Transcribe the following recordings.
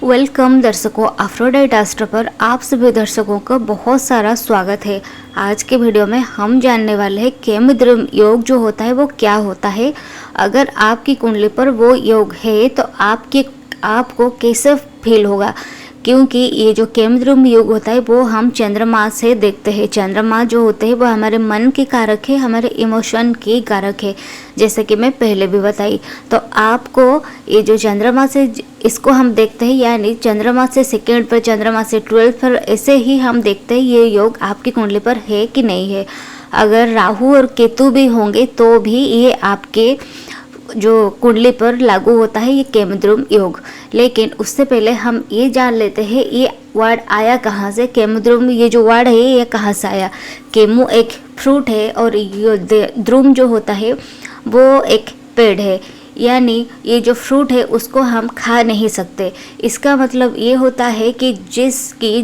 Welcome दर्शकों, Aphrodite astro पर आप सभी दर्शकों का बहुत सारा स्वागत है। आज के वीडियो में हम जानने वाले हैं केमद्रुम योग जो होता है वो क्या होता है। अगर आपकी कुंडली पर वो योग है तो आपको कैसे फील होगा, क्योंकि ये जो केमद्रुम योग होता है वो हम चंद्रमा से देखते हैं। चंद्रमा जो होते हैं वो हमारे मन के कारक है, हमारे इमोशन के कारक है, जैसे कि मैं पहले भी बताई। तो आपको ये जो चंद्रमा से इसको हम देखते हैं, यानी चंद्रमा से सेकेंड पर, चंद्रमा से 12 पर, ऐसे ही हम देखते हैं ये योग आपकी कुंडली पर है कि नहीं है। अगर राहु और केतु भी होंगे तो भी ये आपके जो कुंडली पर लागू होता है ये केमद्रुम योग। लेकिन उससे पहले हम ये जान लेते हैं ये वर्ड आया कहाँ से। केमद्रुम ये जो वर्ड है ये कहाँ से आया। केमू एक फ्रूट है और ये द्रुम जो होता है वो एक पेड़ है, यानी ये जो फ्रूट है उसको हम खा नहीं सकते। इसका मतलब ये होता है कि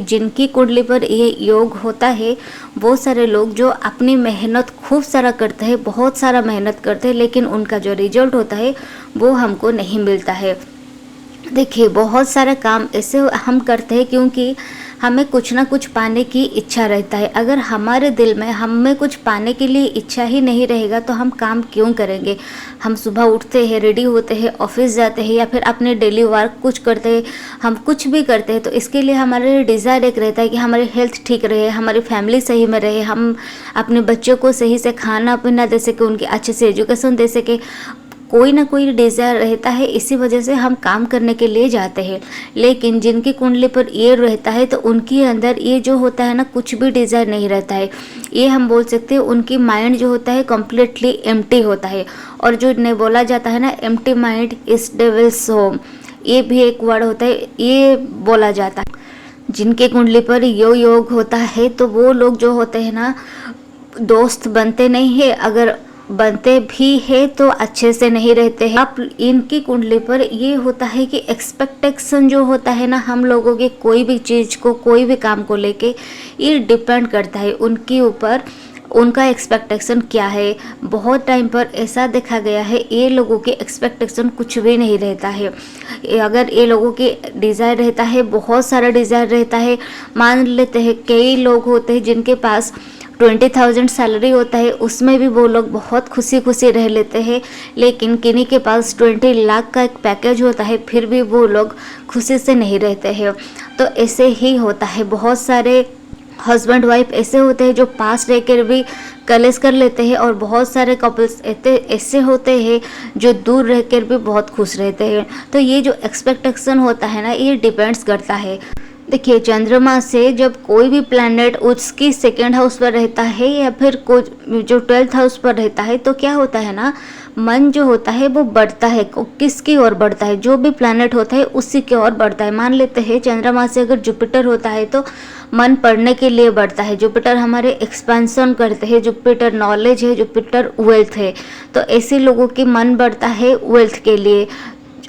जिनकी कुंडली पर ये योग होता है वो सारे लोग जो अपनी मेहनत खूब सारा करते हैं, बहुत सारा मेहनत करते हैं, लेकिन उनका जो रिजल्ट होता है वो हमको नहीं मिलता है। देखिए, बहुत सारा काम ऐसे हम करते हैं क्योंकि हमें कुछ ना कुछ पाने की इच्छा रहता है। अगर हमारे दिल में हमें कुछ पाने के लिए इच्छा ही नहीं रहेगा तो हम काम क्यों करेंगे। हम सुबह उठते हैं, रेडी होते हैं, ऑफिस जाते हैं या फिर अपने डेली वर्क कुछ करते हैं, हम कुछ भी करते हैं तो इसके लिए हमारे डिज़ायर एक रहता है कि हमारी हेल्थ ठीक रहे, हमारी फैमिली सही में रहे, हम अपने बच्चों को सही से खाना पीना दे सके, उनकी अच्छे से एजुकेशन दे सके। कोई ना कोई डिज़ायर रहता है, इसी वजह से हम काम करने के लिए जाते हैं। लेकिन जिनकी कुंडली पर ये रहता है तो उनके अंदर ये जो होता है ना, कुछ भी डिज़ायर नहीं रहता है। ये हम बोल सकते हैं उनकी माइंड जो होता है कम्प्लीटली एम्प्टी होता है। और जो ने बोला जाता है ना, empty mind is devils home, ये भी एक वर्ड होता है, ये बोला जाता है। जिनके कुंडली पर यो योग होता है तो वो लोग जो होते हैं ना, दोस्त बनते नहीं है, अगर बनते भी है तो अच्छे से नहीं रहते हैं। आप इनकी कुंडली पर ये होता है कि एक्सपेक्टेशन जो होता है ना हम लोगों के, कोई भी चीज़ को, कोई भी काम को लेके, ये डिपेंड करता है उनके ऊपर, उनका एक्सपेक्टेशन क्या है। बहुत टाइम पर ऐसा देखा गया है ये लोगों के एक्सपेक्टेशन कुछ भी नहीं रहता है। अगर ये लोगों के डिज़ायर रहता है, बहुत सारा डिज़ायर रहता है, मान लेते हैं कई लोग होते हैं जिनके पास 20,000 सैलरी होता है, उसमें भी वो लोग बहुत खुशी खुशी रह लेते हैं। लेकिन किन्हीं के पास 20 लाख का एक पैकेज होता है, फिर भी वो लोग खुशी से नहीं रहते हैं। तो ऐसे ही होता है, बहुत सारे हस्बैंड वाइफ ऐसे होते हैं जो पास रहकर भी कलेश कर लेते हैं, और बहुत सारे कपल्स ऐसे होते हैं जो दूर रहकर भी बहुत खुश रहते हैं। तो ये जो एक्सपेक्टेशन होता है ना, ये डिपेंड्स करता है। देखिए, चंद्रमा से जब कोई भी प्लैनेट उसकी सेकेंड हाउस पर रहता है या फिर कोई जो 12th हाउस पर रहता है तो क्या होता है ना, मन जो होता है वो बढ़ता है। किसकी ओर बढ़ता है? जो भी प्लैनेट होता है उसी की ओर बढ़ता है। मान लेते हैं चंद्रमा से अगर जुपिटर होता है तो मन पढ़ने के लिए बढ़ता है। जुपिटर हमारे एक्सपेंशन करते हैं, जुपिटर नॉलेज है, जुपिटर वेल्थ है। तो ऐसे लोगों की मन बढ़ता है वेल्थ के लिए।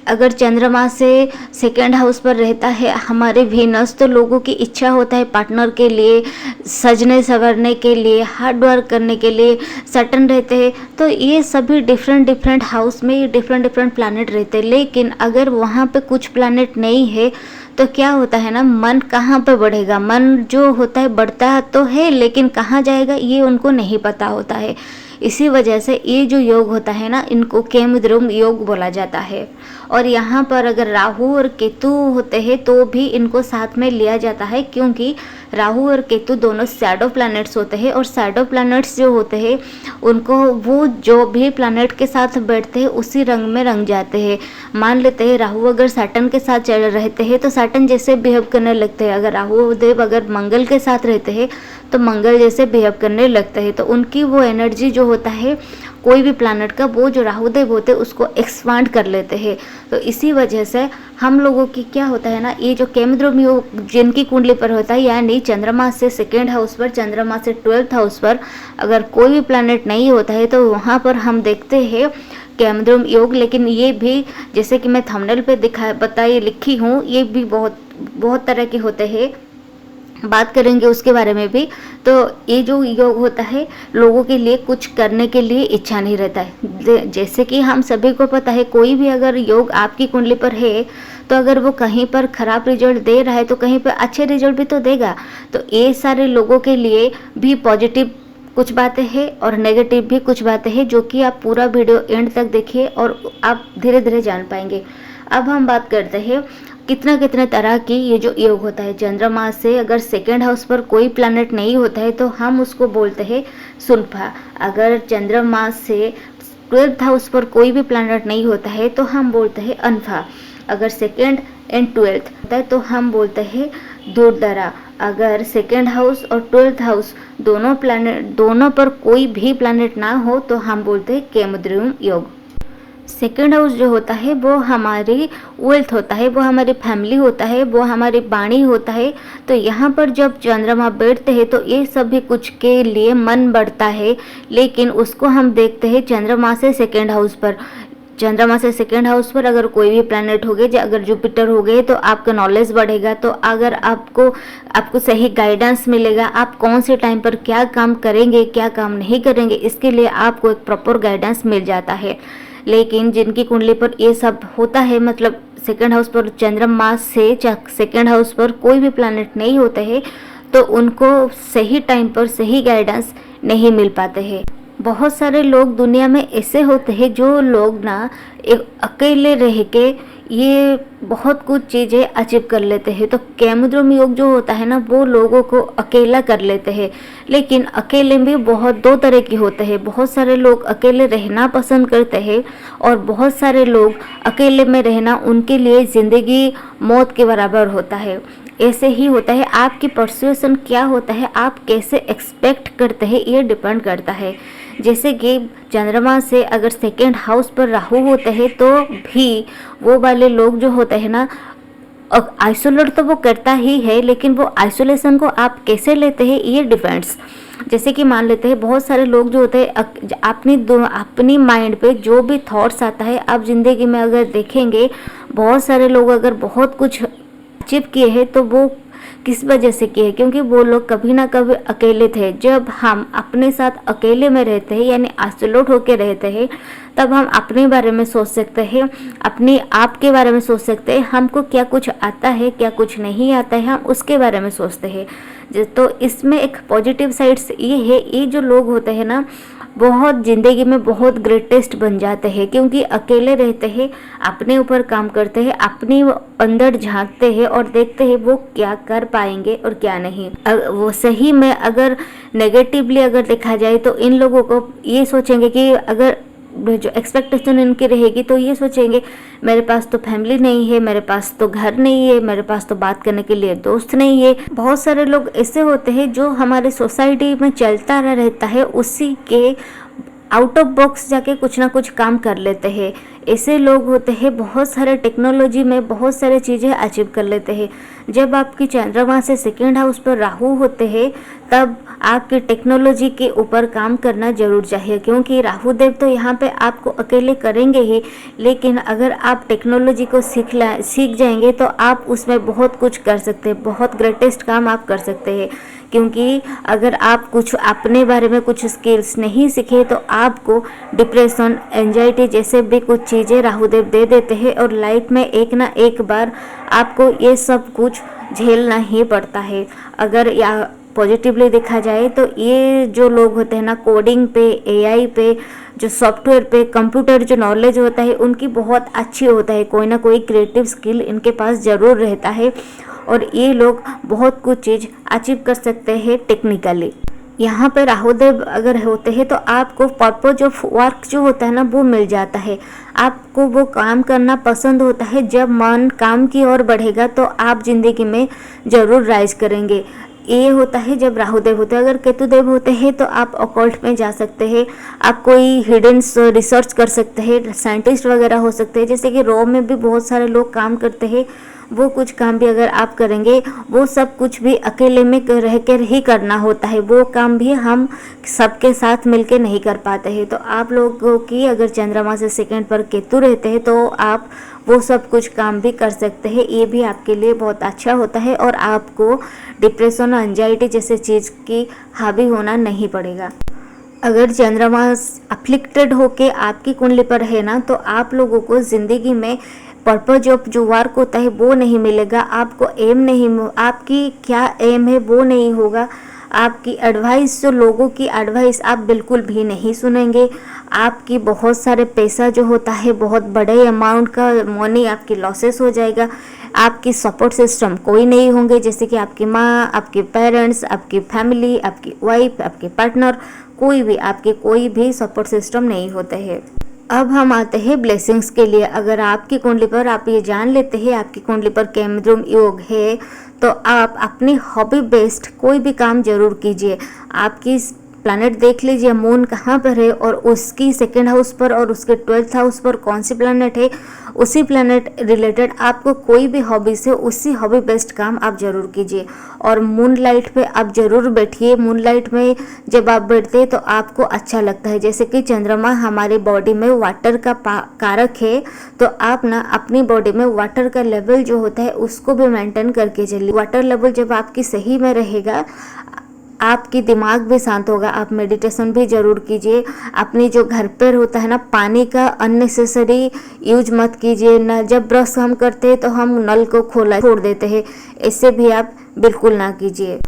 अगर चंद्रमा से सेकेंड हाउस पर रहता है हमारे वीनस, तो लोगों की इच्छा होता है पार्टनर के लिए, सजने संवरने के लिए, हार्ड वर्क करने के लिए सैटर्न रहते हैं। तो ये सभी डिफरेंट हाउस में डिफरेंट प्लैनेट रहते हैं। लेकिन अगर वहाँ पे कुछ प्लैनेट नहीं है तो क्या होता है ना, मन कहाँ पे बढ़ेगा। मन जो होता है बढ़ता तो है, लेकिन कहाँ जाएगा ये उनको नहीं पता होता है। इसी वजह से ये जो योग होता है ना, इनको केमद्रुम योग बोला जाता है। और यहाँ पर अगर राहु और केतु होते हैं तो भी इनको साथ में लिया जाता है, क्योंकि राहु और केतु दोनों शैडो प्लैनेट्स होते हैं। और शैडो प्लैनेट्स जो होते हैं उनको, वो जो भी प्लैनेट के साथ बैठते हैं उसी रंग में रंग जाते हैं। मान लेते हैं राहु अगर सैटर्न के साथ चल रहते हैं तो सैटर्न जैसे बिहेव करने लगते हैं। अगर राहु देव अगर मंगल के साथ रहते हैं तो मंगल जैसे बिहेव करने लगते हैं। तो उनकी वो एनर्जी जो होता है कोई भी प्लैनेट का, वो जो राहुदेव होते हैं उसको एक्सपांड कर लेते हैं। तो इसी वजह से हम लोगों की क्या होता है ना, ये जो केमद्रुम योग जिनकी कुंडली पर होता है, यानी चंद्रमा से सेकेंड हाउस पर, चंद्रमा से 12th हाउस पर अगर कोई भी प्लैनेट नहीं होता है तो वहाँ पर हम देखते हैं केमद्रुम योग। लेकिन ये भी जैसे कि मैं थंबनेल पे बताई लिखी हूँ, ये भी बहुत तरह के होते हैं, बात करेंगे उसके बारे में भी। तो ये जो योग होता है लोगों के लिए कुछ करने के लिए इच्छा नहीं रहता है। जैसे कि हम सभी को पता है, कोई भी अगर योग आपकी कुंडली पर है तो अगर वो कहीं पर ख़राब रिजल्ट दे रहा है तो कहीं पर अच्छे रिजल्ट भी तो देगा। तो ये सारे लोगों के लिए भी पॉजिटिव कुछ बातें हैं और नेगेटिव भी कुछ बातें हैं, जो कि आप पूरा वीडियो एंड तक देखिए और आप धीरे धीरे जान पाएंगे। अब हम बात करते हैं कितने तरह की ये जो योग होता है। चंद्रमा से अगर सेकेंड हाउस पर कोई प्लैनेट नहीं होता है तो हम उसको बोलते हैं सुनफा। अगर चंद्रमा से 12th हाउस पर कोई भी प्लैनेट नहीं होता है तो हम बोलते हैं अनफा। अगर सेकेंड एंड 12th होता है तो हम बोलते हैं दुर्दरा। अगर सेकेंड हाउस और 12th हाउस दोनों पर कोई भी प्लैनेट ना हो तो हम बोलते हैं केमद्रुम योग। सेकेंड हाउस जो होता है वो हमारी वेल्थ होता है, वो हमारी फैमिली होता है, वो हमारी वाणी होता है। तो यहाँ पर जब चंद्रमा बैठते हैं तो ये सभी कुछ के लिए मन बढ़ता है, लेकिन उसको हम देखते हैं चंद्रमा से सेकेंड हाउस पर। चंद्रमा से सेकेंड हाउस पर अगर कोई भी प्लैनेट हो गए, अगर जुपिटर हो गए, तो आपका नॉलेज बढ़ेगा। तो अगर आपको सही गाइडेंस मिलेगा, आप कौन से टाइम पर क्या काम करेंगे, क्या काम नहीं करेंगे, इसके लिए आपको एक प्रॉपर गाइडेंस मिल जाता है। लेकिन जिनकी कुंडली पर ये सब होता है, मतलब सेकेंड हाउस पर चंद्रमा से सेकेंड हाउस पर कोई भी प्लैनेट नहीं होता है, तो उनको सही टाइम पर सही गाइडेंस नहीं मिल पाते हैं। बहुत सारे लोग दुनिया में ऐसे होते हैं जो लोग ना एक अकेले रह के ये बहुत कुछ चीज़ें अचीव कर लेते हैं। तो केमद्रुम योग जो होता है ना, वो लोगों को अकेला कर लेते हैं। लेकिन अकेले भी बहुत दो तरह के होते हैं। बहुत सारे लोग अकेले रहना पसंद करते हैं और बहुत सारे लोग अकेले में रहना उनके लिए ज़िंदगी मौत के बराबर होता है। ऐसे ही होता है, आपकी परसुएशन क्या होता है, आप कैसे एक्सपेक्ट करते हैं, ये डिपेंड करता है। जैसे कि चंद्रमा से अगर सेकेंड हाउस पर राहु होते हैं तो भी वो वाले लोग जो होते हैं ना, आइसोलेट तो वो करता ही है, लेकिन वो आइसोलेशन को आप कैसे लेते हैं ये डिपेंड्स। जैसे कि मान लेते हैं बहुत सारे लोग जो होते हैं अपनी माइंड पे जो भी थॉट्स आता है, आप ज़िंदगी में अगर देखेंगे बहुत सारे लोग अगर बहुत कुछ अचीव किए हैं तो वो किस वजह से किए, क्योंकि वो लोग कभी ना कभी अकेले थे। जब हम अपने साथ अकेले में रहते हैं यानी आइसोलेट होकर रहते हैं, तब हम अपने बारे में सोच सकते हैं, अपने आप के बारे में सोच सकते हैं, हमको क्या कुछ आता है क्या कुछ नहीं आता है, हम उसके बारे में सोचते हैं। तो इसमें एक पॉजिटिव साइड्स ये है, ये जो लोग होते हैं ना बहुत ज़िंदगी में बहुत ग्रेटेस्ट बन जाते हैं, क्योंकि अकेले रहते हैं, अपने ऊपर काम करते हैं, अपने अंदर झांकते हैं और देखते हैं वो क्या कर पाएंगे और क्या नहीं। वो सही में अगर नेगेटिवली अगर देखा जाए तो इन लोगों को ये सोचेंगे कि अगर जो एक्सपेक्टेशन इनकी रहेगी तो ये सोचेंगे मेरे पास तो फैमिली नहीं है, मेरे पास तो घर नहीं है, मेरे पास तो बात करने के लिए दोस्त नहीं है। बहुत सारे लोग ऐसे होते हैं जो हमारे सोसाइटी में चलता रहता है, उसी के आउट ऑफ बॉक्स जाके कुछ ना कुछ काम कर लेते हैं। ऐसे लोग होते हैं बहुत सारे टेक्नोलॉजी में बहुत सारे चीज़ें अचीव कर लेते हैं। जब आपकी चंद्रमा से सेकेंड हाउस पर राहु होते हैं तब आपकी टेक्नोलॉजी के ऊपर काम करना जरूर चाहिए, क्योंकि राहु देव तो यहाँ पे आपको अकेले करेंगे ही, लेकिन अगर आप टेक्नोलॉजी को सीख जाएंगे तो आप उसमें बहुत कुछ कर सकते हैं, बहुत ग्रेटेस्ट काम आप कर सकते हैं। क्योंकि अगर आप कुछ अपने बारे में कुछ स्किल्स नहीं सीखे तो आपको डिप्रेशन, एंजाइटी जैसे भी कुछ चीज़ें राहुदेव दे देते हैं और लाइफ में एक ना एक बार आपको ये सब कुछ झेलना ही पड़ता है। अगर या पॉजिटिवली देखा जाए तो ये जो लोग होते हैं ना, कोडिंग पे, एआई पे, जो सॉफ्टवेयर पे, कंप्यूटर जो नॉलेज होता है उनकी बहुत अच्छी होता है, कोई ना कोई क्रिएटिव स्किल इनके पास ज़रूर रहता है और ये लोग बहुत कुछ चीज़ अचीव कर सकते हैं टेक्निकली। यहाँ पे राहुदेव अगर होते हैं तो आपको पर्पज ऑफ वर्क जो होता है ना वो मिल जाता है, आपको वो काम करना पसंद होता है। जब मन काम की ओर बढ़ेगा तो आप ज़िंदगी में ज़रूर राइज करेंगे। ये होता है जब राहुदेव होते हैं। अगर केतुदेव होते हैं तो आप ऑकल्ट में जा सकते हैं, आप कोई हिडन रिसर्च कर सकते हैं, साइंटिस्ट वगैरह हो सकते हैं। जैसे कि रॉ में भी बहुत सारे लोग काम करते हैं, वो कुछ काम भी अगर आप करेंगे वो सब कुछ भी अकेले में रह कर ही करना होता है, वो काम भी हम सबके साथ मिलके नहीं कर पाते हैं। तो आप लोगों की अगर चंद्रमा से सेकंड पर केतु रहते हैं तो आप वो सब कुछ काम भी कर सकते हैं, ये भी आपके लिए बहुत अच्छा होता है और आपको डिप्रेशन और एंजाइटी जैसे चीज़ की हावी होना नहीं पड़ेगा। अगर चंद्रमा अफ्लिक्टेड होके आपकी कुंडली पर है ना तो आप लोगों को ज़िंदगी में पर्पज ऑफ जो वर्क होता है वो नहीं मिलेगा, आपको एम नहीं, आपकी क्या एम है वो नहीं होगा, आपकी एडवाइस, जो लोगों की एडवाइस आप बिल्कुल भी नहीं सुनेंगे, आपकी बहुत सारे पैसा जो होता है बहुत बड़े अमाउंट का मनी आपकी लॉसेस हो जाएगा, आपकी सपोर्ट सिस्टम कोई नहीं होंगे, जैसे कि आपकी माँ, आपके पेरेंट्स, आपकी फैमिली, आपकी वाइफ, आपके पार्टनर, कोई भी आपके कोई भी सपोर्ट सिस्टम नहीं होते हैं। अब हम आते हैं ब्लेसिंग्स के लिए। अगर आपकी कुंडली पर आप ये जान लेते हैं आपकी कुंडली पर केमद्रुम योग है, तो आप अपनी हॉबी बेस्ड कोई भी काम जरूर कीजिए। आपकी प्लैनेट देख लीजिए मून कहाँ पर है और उसकी सेकेंड हाउस पर और उसके 12th हाउस पर कौन सी प्लैनेट है, उसी प्लैनेट रिलेटेड आपको कोई भी हॉबी से उसी हॉबी बेस्ड काम आप जरूर कीजिए। और मून लाइट पे आप जरूर बैठिए। मून लाइट में जब आप बैठते हैं तो आपको अच्छा लगता है। जैसे कि चंद्रमा हमारी बॉडी में वाटर का कारक है, तो आप ना अपनी बॉडी में वाटर का लेवल जो होता है उसको भी मेंटेन करके चलिए। वाटर लेवल जब आपकी सही में रहेगा, आपकी दिमाग भी शांत होगा। आप मेडिटेशन भी जरूर कीजिए। अपनी जो घर पर होता है ना, पानी का अननेसेसरी यूज मत कीजिए ना। जब ब्रश हम करते हैं तो हम नल को खोला छोड़ देते हैं, इससे भी आप बिल्कुल ना कीजिए।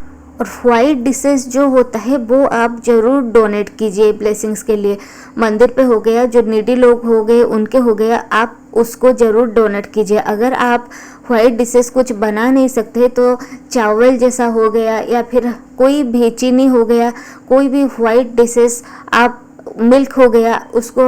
और वाइट डिशेस जो होता है वो आप जरूर डोनेट कीजिए ब्लेसिंग्स के लिए। मंदिर पे हो गया, जो नीडी लोग हो गए उनके हो गया, आप उसको जरूर डोनेट कीजिए। अगर आप वाइट डिशेस कुछ बना नहीं सकते तो चावल जैसा हो गया या फिर कोई भी चीनी हो गया, कोई भी वाइट डिशेस, आप मिल्क हो गया, उसको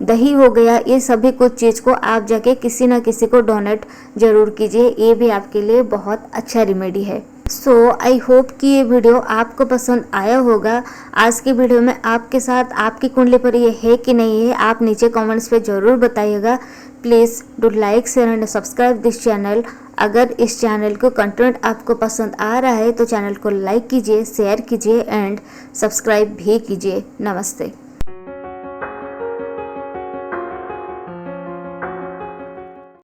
दही हो गया, ये सभी कुछ चीज़ को आप जाके किसी ना किसी को डोनेट जरूर कीजिए। ये भी आपके लिए बहुत अच्छा रेमेडी है। सो आई होप कि ये वीडियो आपको पसंद आया होगा। आज की वीडियो में आपके साथ आपकी कुंडली पर ये है कि नहीं है, आप नीचे कमेंट्स पे ज़रूर बताइएगा। Please do like, share and subscribe this channel. अगर इस चैनल को कंटेंट आपको पसंद आ रहा है तो चैनल को लाइक कीजिए, शेयर कीजिए एंड सब्सक्राइब भी कीजिए। नमस्ते।